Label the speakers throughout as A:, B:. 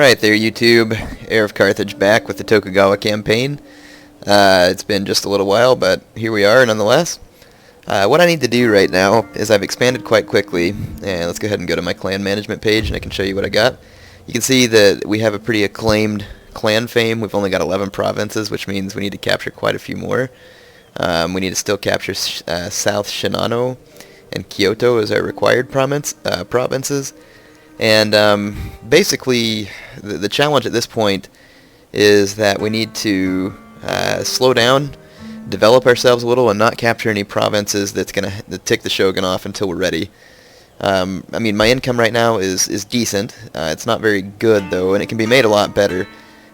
A: Alright there, YouTube. Heir of Carthage back with the Tokugawa campaign. It's been just a little while, but here we are nonetheless. What I need to do right now is I've expanded quite quickly, and let's go ahead and go to my clan management page and I can show you what I got. You can see that we have a pretty acclaimed clan fame. We've only got 11 provinces, which means we need to capture quite a few more. We need to still capture South Shinano and Kyoto as our required provinces. And basically, the challenge at this point is that we need to slow down, develop ourselves a little, and not capture any provinces that's going to tick the Shogun off until we're ready. I mean, my income right now is decent. It's not very good, though, and it can be made a lot better.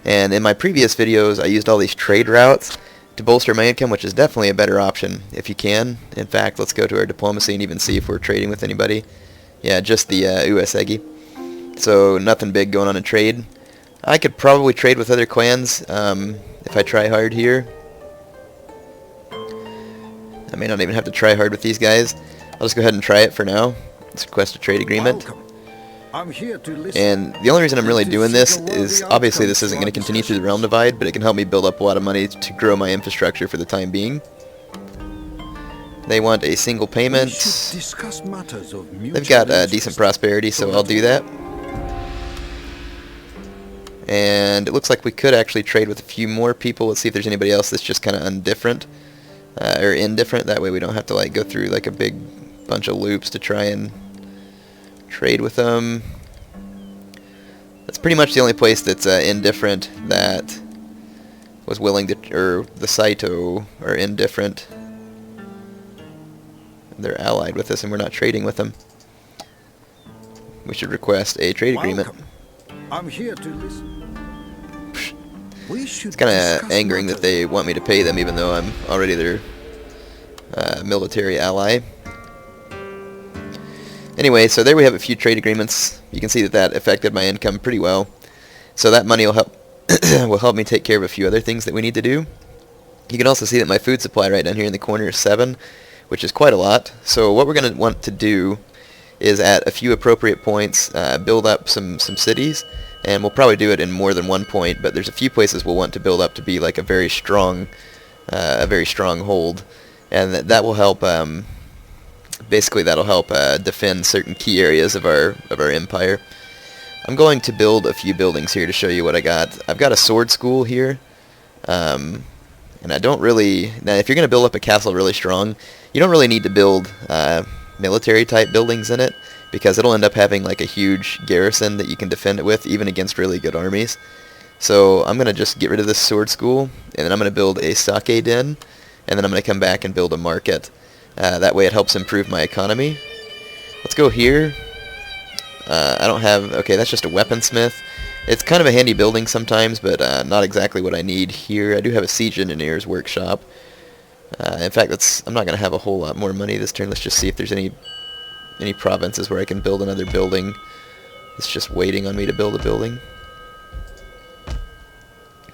A: And in my previous videos, I used all these trade routes to bolster my income, which is definitely a better option if you can. In fact, let's go to our diplomacy and even see if we're trading with anybody. Yeah, just the Uesegi. So nothing big going on in trade. I could probably trade with other clans if I try hard here. I may not even have to try hard with these guys. I'll just go ahead and try it for now. Let's request a trade agreement.
B: I'm here to listen.
A: And the only reason I'm really doing this is obviously this isn't going to continue through the realm divide, but it can help me build up a lot of money to grow my infrastructure for the time being. They want a single payment. They've got decent prosperity, so I'll do that. And it looks like we could actually trade with a few more people. Let's see if there's anybody else that's just kind of indifferent. Or indifferent. That way we don't have to like go through like a big bunch of loops to try and trade with them. That's pretty much the only place that's indifferent that was willing to, or the Saito are indifferent. They're allied with us and we're not trading with them. We should request a trade agreement.
B: I'm here to listen.
A: It's kind of angering that they want me to pay them even though I'm already their military ally. Anyway, so there we have a few trade agreements. You can see that that affected my income pretty well. So that money will help will help me take care of a few other things that we need to do. You can also see that my food supply right down here in the corner is 7, which is quite a lot. So what we're going to want to do is at a few appropriate points build up some cities, and we'll probably do it in more than one point, but there's a few places we'll want to build up to be like a very strong hold, and that will help basically that'll help defend certain key areas of our empire. I'm going to build a few buildings here to show you what I got. I've got a sword school here, and I don't really, now if you're going to build up a castle really strong, you don't really need to build military type buildings in it, because it'll end up having like a huge garrison that you can defend it with, even against really good armies. So I'm going to just get rid of this sword school, and then I'm going to build a sake den, and then I'm going to come back and build a market. That way it helps improve my economy. Let's go here. I don't have, okay, that's just a weaponsmith. It's kind of a handy building sometimes, but not exactly what I need here. I do have a siege engineer's workshop. In fact, I'm not going to have a whole lot more money this turn. Let's just see if there's any provinces where I can build another building. It's just waiting on me to build a building.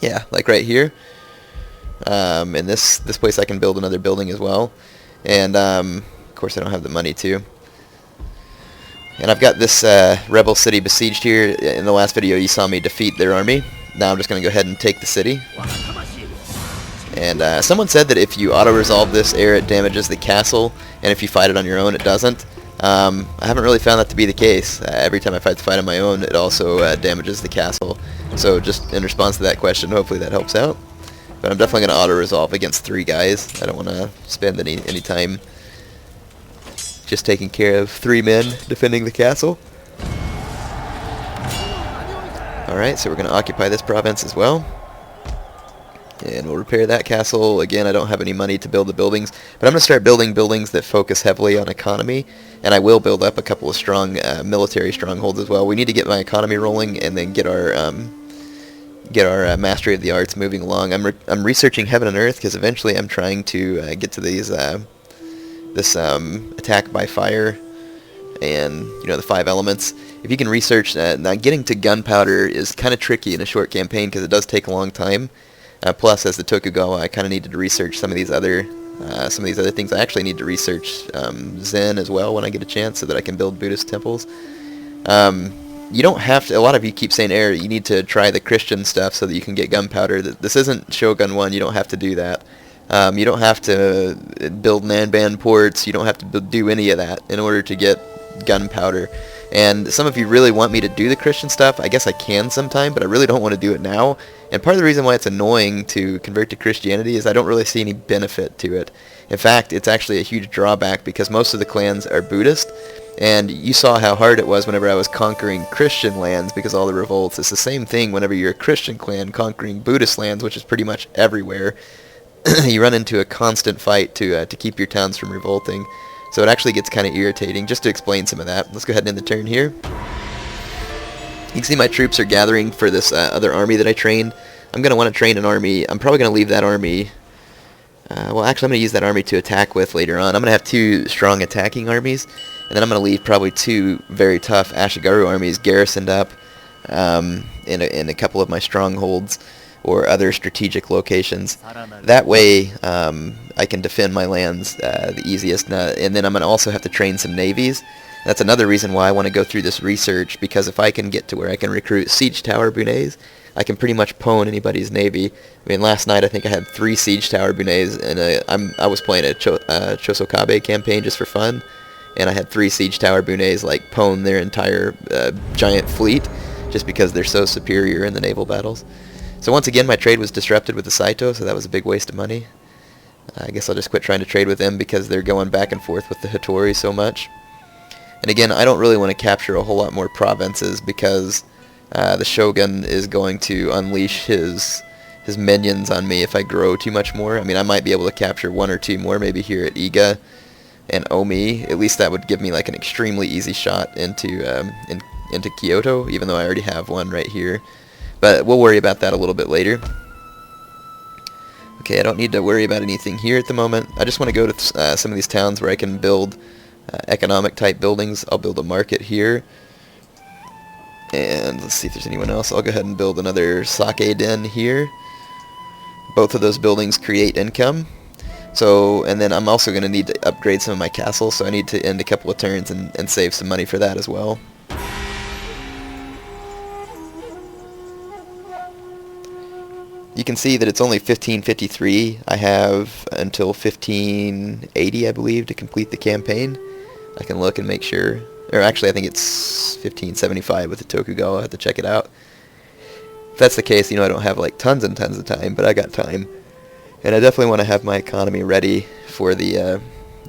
A: Yeah, like right here. In this place I can build another building as well. And of course I don't have the money to. And I've got this rebel city besieged here. In the last video you saw me defeat their army. Now I'm just going to go ahead and take the city. And someone said that if you auto-resolve this heir, it damages the castle, and if you fight it on your own, it doesn't. I haven't really found that to be the case. Every time I fight the fight on my own, it also damages the castle. So just in response to that question, hopefully that helps out. But I'm definitely going to auto-resolve against 3 guys. I don't want to spend any time just taking care of 3 men defending the castle. Alright, so we're going to occupy this province as well. And we'll repair that castle. Again, I don't have any money to build the buildings, but I'm going to start building buildings that focus heavily on economy, and I will build up a couple of strong military strongholds as well. We need to get my economy rolling and then get our mastery of the arts moving along. I'm researching heaven and earth because eventually I'm trying to get to these this attack by fire and the 5 elements. If you can research now, getting to gunpowder is kind of tricky in a short campaign because it does take a long time. Plus, as the Tokugawa, I kind of needed to research some of these other things. I actually need to research Zen as well when I get a chance, so that I can build Buddhist temples. you don't have to. A lot of you keep saying, "Eric, you need to try the Christian stuff so that you can get gunpowder." This isn't Shogun 1. You don't have to do that. You don't have to build Nanban ports. You don't have to do any of that in order to get gunpowder. And some of you really want me to do the Christian stuff. I guess I can sometime, but I really don't want to do it now. And part of the reason why it's annoying to convert to Christianity is I don't really see any benefit to it. In fact, it's actually a huge drawback because most of the clans are Buddhist. And you saw how hard it was whenever I was conquering Christian lands because of all the revolts. It's the same thing whenever you're a Christian clan conquering Buddhist lands, which is pretty much everywhere. You run into a constant fight to keep your towns from revolting. So it actually gets kind of irritating. Just to explain some of that, let's go ahead and end the turn here. You can see my troops are gathering for this other army that I trained. I'm going to want to train an army. I'm probably going to leave that army. Well, actually, I'm going to use that army to attack with later on. I'm going to have 2 strong attacking armies. And then I'm going to leave probably 2 very tough Ashigaru armies garrisoned up in a couple of my strongholds or other strategic locations. That way, I can defend my lands the easiest. And then I'm going to also have to train some navies. That's another reason why I want to go through this research, because if I can get to where I can recruit siege tower bunets, I can pretty much pwn anybody's navy. I mean, last night I think I had 3 siege tower bunets, and I was playing a Chosokabe campaign just for fun, and I had 3 siege tower bunets like pwn their entire giant fleet, just because they're so superior in the naval battles. So once again, my trade was disrupted with the Saito, so that was a big waste of money. I guess I'll just quit trying to trade with them because they're going back and forth with the Hattori so much. And again, I don't really want to capture a whole lot more provinces because the Shogun is going to unleash his minions on me if I grow too much more. I mean, I might be able to capture 1 or 2 more, maybe here at Iga and Omi. At least that would give me like an extremely easy shot into Kyoto, even though I already have one right here. But we'll worry about that a little bit later. Okay, I don't need to worry about anything here at the moment. I just want to go to some of these towns where I can build economic type buildings. I'll build a market here. And let's see if there's anyone else. I'll go ahead and build another sake den here. Both of those buildings create income. So, and then I'm also going to need to upgrade some of my castles, so I need to end a couple of turns and save some money for that as well. You can see that it's only 1553. I have until 1580, I believe, to complete the campaign. I can look and make sure. Or actually, I think it's 1575 with the Tokugawa. I have to check it out. If that's the case, you know, I don't have like tons and tons of time, but I got time. And I definitely want to have my economy ready for the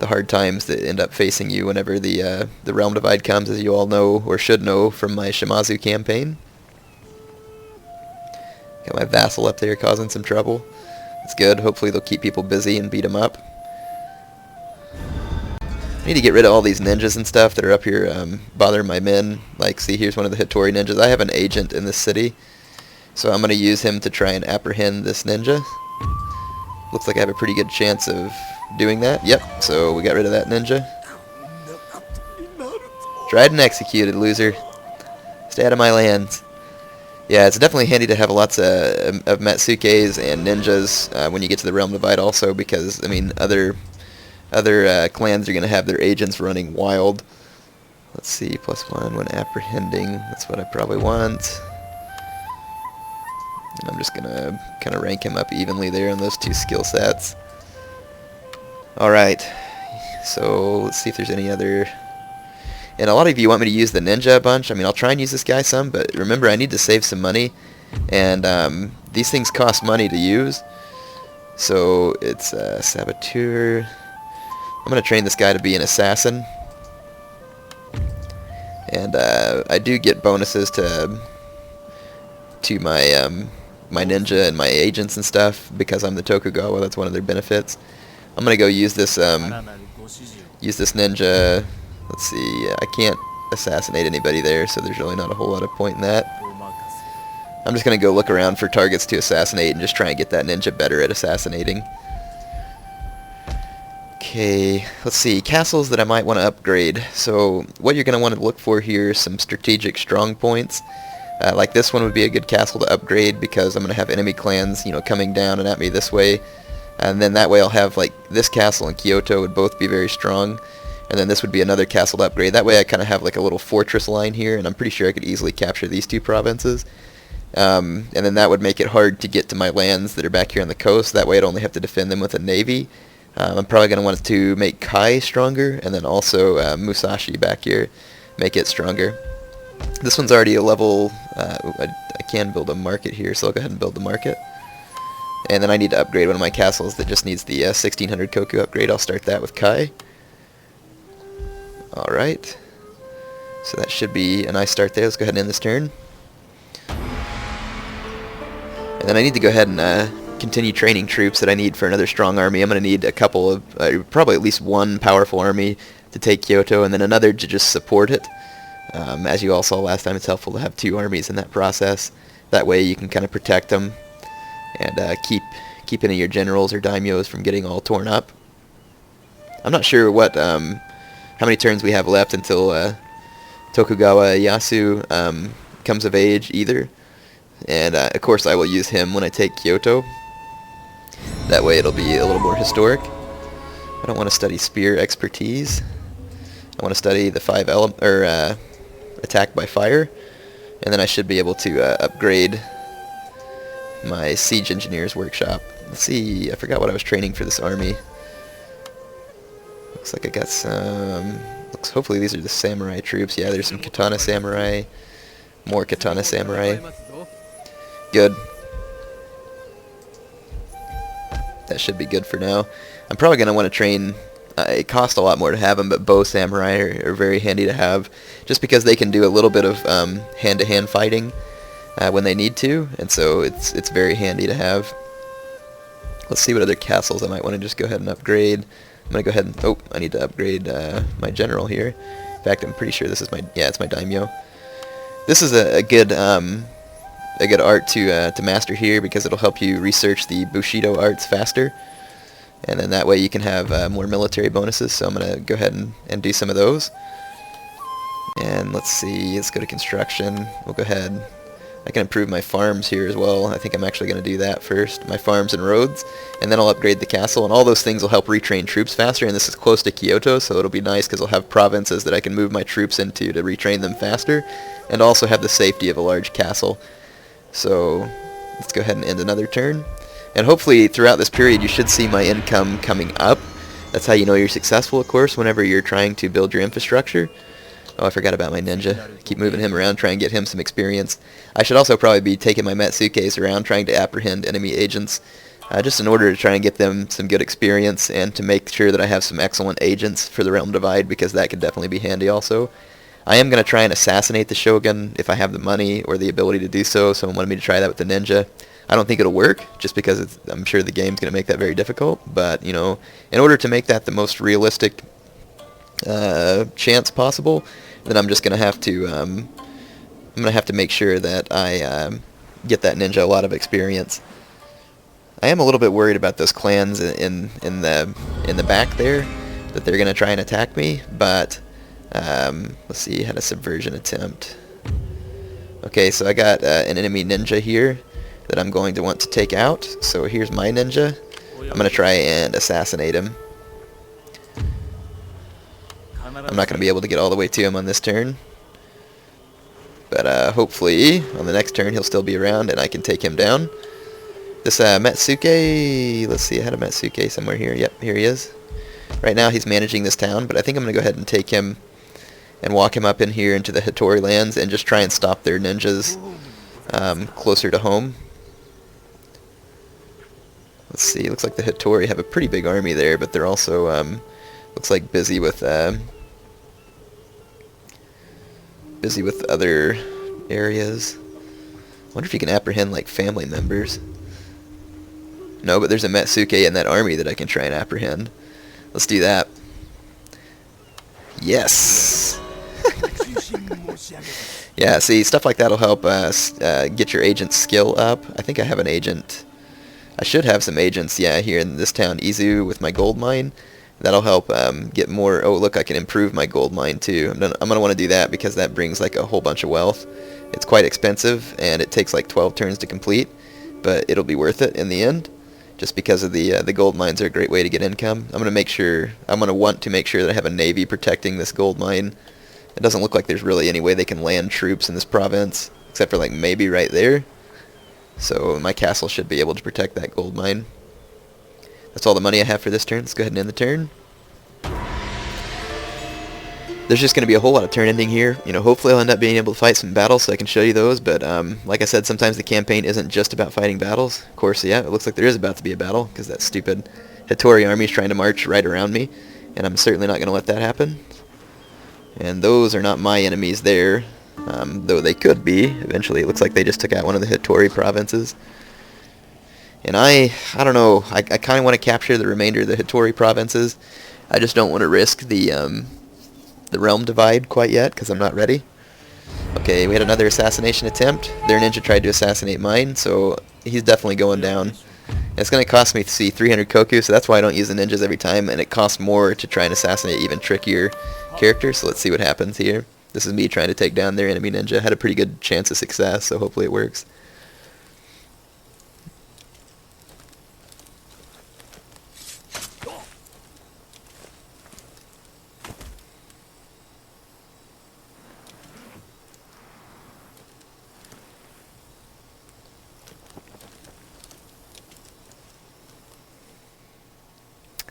A: hard times that end up facing you whenever the realm divide comes, as you all know or should know from my Shimazu campaign. Got my vassal up there causing some trouble. That's good. Hopefully they'll keep people busy and beat them up. I need to get rid of all these ninjas and stuff that are up here bothering my men. Like, see, here's one of the Hattori ninjas. I have an agent in this city, so I'm going to use him to try and apprehend this ninja. Looks like I have a pretty good chance of doing that. Yep, so we got rid of that ninja. Tried and executed, loser. Stay out of my lands. Yeah, it's definitely handy to have lots of Matsukes and ninjas when you get to the Realm Divide also, because, I mean, other clans are going to have their agents running wild. Let's see, +1 when apprehending. That's what I probably want. And I'm just going to kind of rank him up evenly there on those 2 skill sets. Alright, so let's see if there's any other... And a lot of you want me to use the ninja a bunch. I mean, I'll try and use this guy some, but remember, I need to save some money. And these things cost money to use. So it's a saboteur. I'm going to train this guy to be an assassin. And I do get bonuses to my my ninja and my agents and stuff because I'm the Tokugawa. That's one of their benefits. I'm going to go use this ninja. Let's see, I can't assassinate anybody there, so there's really not a whole lot of point in that. I'm just going to go look around for targets to assassinate and just try and get that ninja better at assassinating. Okay, let's see, castles that I might want to upgrade. So what you're going to want to look for here is some strategic strong points. Like this one would be a good castle to upgrade because I'm going to have enemy clans, you know, coming down and at me this way. And then that way I'll have, like, this castle and Kyoto would both be very strong. And then this would be another castle to upgrade. That way I kind of have like a little fortress line here, and I'm pretty sure I could easily capture these two provinces. And then that would make it hard to get to my lands that are back here on the coast. That way I'd only have to defend them with a navy. I'm probably going to want to make Kai stronger, and then also Musashi back here, make it stronger. This one's already a level, I can build a market here, so I'll go ahead and build the market. And then I need to upgrade one of my castles that just needs the 1600 koku upgrade. I'll start that with Kai. Alright. So that should be a nice start there. Let's go ahead and end this turn. And then I need to go ahead and continue training troops that I need for another strong army. I'm going to need a couple of, probably at least one powerful army to take Kyoto, and then another to just support it. As you all saw last time, it's helpful to have two armies in that process. That way you can kind of protect them and keep any of your generals or daimyos from getting all torn up. I'm not sure what how many turns we have left until Tokugawa Ieyasu comes of age either. And of course I will use him when I take Kyoto. That way it'll be a little more historic. I don't want to study spear expertise. I want to study the attack by fire, and then I should be able to upgrade my siege engineer's workshop. Let's see, I forgot what I was training for this army. Looks like I got some. Hopefully these are the samurai troops. Yeah, there's some katana samurai, more katana samurai. Good. That should be good for now. I'm probably going to want to train, it costs a lot more to have them, but bow samurai are very handy to have, just because they can do a little bit of hand-to-hand fighting when they need to, and so it's very handy to have. Let's see what other castles I might want to just go ahead and upgrade. I'm going to go ahead and, oh, I need to upgrade my general here. In fact, I'm pretty sure this is it's my daimyo. This is a good art to master here, because it'll help you research the Bushido arts faster, and then that way you can have more military bonuses. So I'm going to go ahead and do some of those. And let's see, let's go to construction. We'll go ahead. I can improve my farms here as well. I think I'm actually going to do that first, my farms and roads, and then I'll upgrade the castle, and all those things will help retrain troops faster. And this is close to Kyoto, so it'll be nice because I'll have provinces that I can move my troops into to retrain them faster, and also have the safety of a large castle. So let's go ahead and end another turn. And hopefully throughout this period you should see my income coming up. That's how you know you're successful, of course, whenever you're trying to build your infrastructure. Oh, I forgot about my ninja. Keep moving him around, try and get him some experience. I should also probably be taking my Matsukes around, trying to apprehend enemy agents, just in order to try and get them some good experience, and to make sure that I have some excellent agents for the Realm Divide, because that could definitely be handy also. I am going to try and assassinate the Shogun if I have the money or the ability to do so. Someone wanted me to try that with the ninja. I don't think it'll work, just because I'm sure the game's going to make that very difficult. But, you know, in order to make that the most realistic chance possible, then I'm just going to have to make sure that I get that ninja a lot of experience. I am a little bit worried about those clans in the back there, that they're going to try and attack me, but let's see, had a subversion attempt. Okay, so I got an enemy ninja here that I'm going to want to take out. So here's my ninja. I'm going to try and assassinate him. I'm not going to be able to get all the way to him on this turn, but hopefully on the next turn he'll still be around and I can take him down. This Matsuke, let's see, I had a Matsuke somewhere here. Yep, here he is. Right now he's managing this town, but I think I'm going to go ahead and take him and walk him up in here into the Hattori lands and just try and stop their ninjas closer to home. Let's see, looks like the Hattori have a pretty big army there, but they're also looks like busy with other areas. I wonder if you can apprehend like family members. No, but there's a Matsuke in that army that I can try and apprehend. Let's do that. Yes. Yeah, see, stuff like that will help get your agent's skill up. I think I have an agent. I should have some agents, yeah, here in this town, Izu, with my gold mine. That'll help get more. Oh, look, I can improve my gold mine too. I'm gonna want to do that because that brings like a whole bunch of wealth. It's quite expensive and it takes like 12 turns to complete, but it'll be worth it in the end. just because of the gold mines are a great way to get income. I'm gonna want to make sure that I have a navy protecting this gold mine. It doesn't look like there's really any way they can land troops in this province, except for like maybe right there. So my castle should be able to protect that gold mine. That's all the money I have for this turn. Let's go ahead and end the turn. There's just going to be a whole lot of turn ending here. You know, hopefully I'll end up being able to fight some battles so I can show you those, but like I said, sometimes the campaign isn't just about fighting battles. Of course, yeah, it looks like there is about to be a battle, because that stupid Hattori army is trying to march right around me, and I'm certainly not going to let that happen. And those are not my enemies there, though they could be. Eventually, it looks like they just took out one of the Hattori provinces. And I don't know, I kind of want to capture the remainder of the Hattori provinces. I just don't want to risk the realm divide quite yet, because I'm not ready. Okay, we had another assassination attempt. Their ninja tried to assassinate mine, so he's definitely going down. And it's going to cost me, see, 300 koku, so that's why I don't use the ninjas every time, and it costs more to try and assassinate even trickier characters, so let's see what happens here. This is me trying to take down their enemy ninja. Had a pretty good chance of success, so hopefully it works.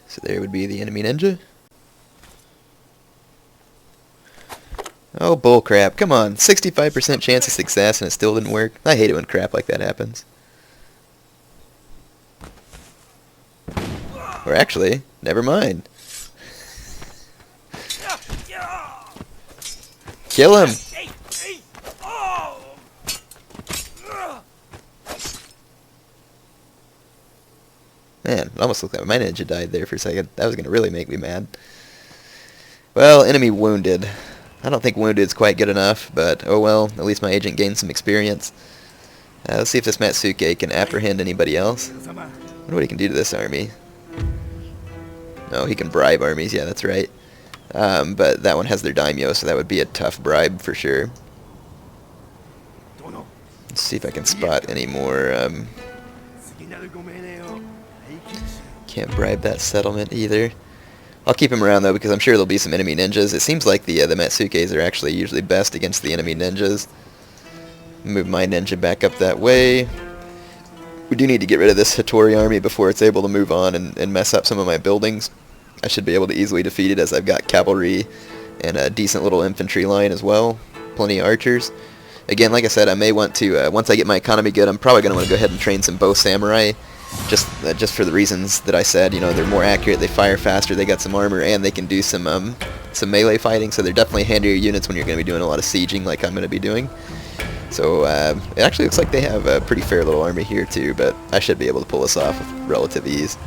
A: So there would be the enemy ninja. Oh, bullcrap. Come on. 65% chance of success and it still didn't work. I hate it when crap like that happens. Or actually, never mind. Kill him! Man, it almost looked like my ninja died there for a second. That was going to really make me mad. Well, enemy wounded. I don't think wounded is quite good enough, but oh well, at least my agent gained some experience. Let's see if this Matsuke can apprehend anybody else. I wonder what he can do to this army. No, he can bribe armies, yeah, that's right. But that one has their daimyo, so that would be a tough bribe for sure. Let's see if I can spot any more. Can't bribe that settlement either. I'll keep him around though, because I'm sure there'll be some enemy ninjas. It seems like the Matsukes are actually usually best against the enemy ninjas. Move my ninja back up that way. We do need to get rid of this Hattori army before it's able to move on and mess up some of my buildings. I should be able to easily defeat it, as I've got cavalry and a decent little infantry line as well. Plenty of archers. Again, like I said, I may want to, once I get my economy good, I'm probably going to want to go ahead and train some bow samurai. Just for the reasons that I said, you know, they're more accurate, they fire faster, they got some armor, and they can do some melee fighting, so they're definitely handier units when you're going to be doing a lot of sieging like I'm going to be doing. So it actually looks like they have a pretty fair little army here too, but I should be able to pull this off with relative ease.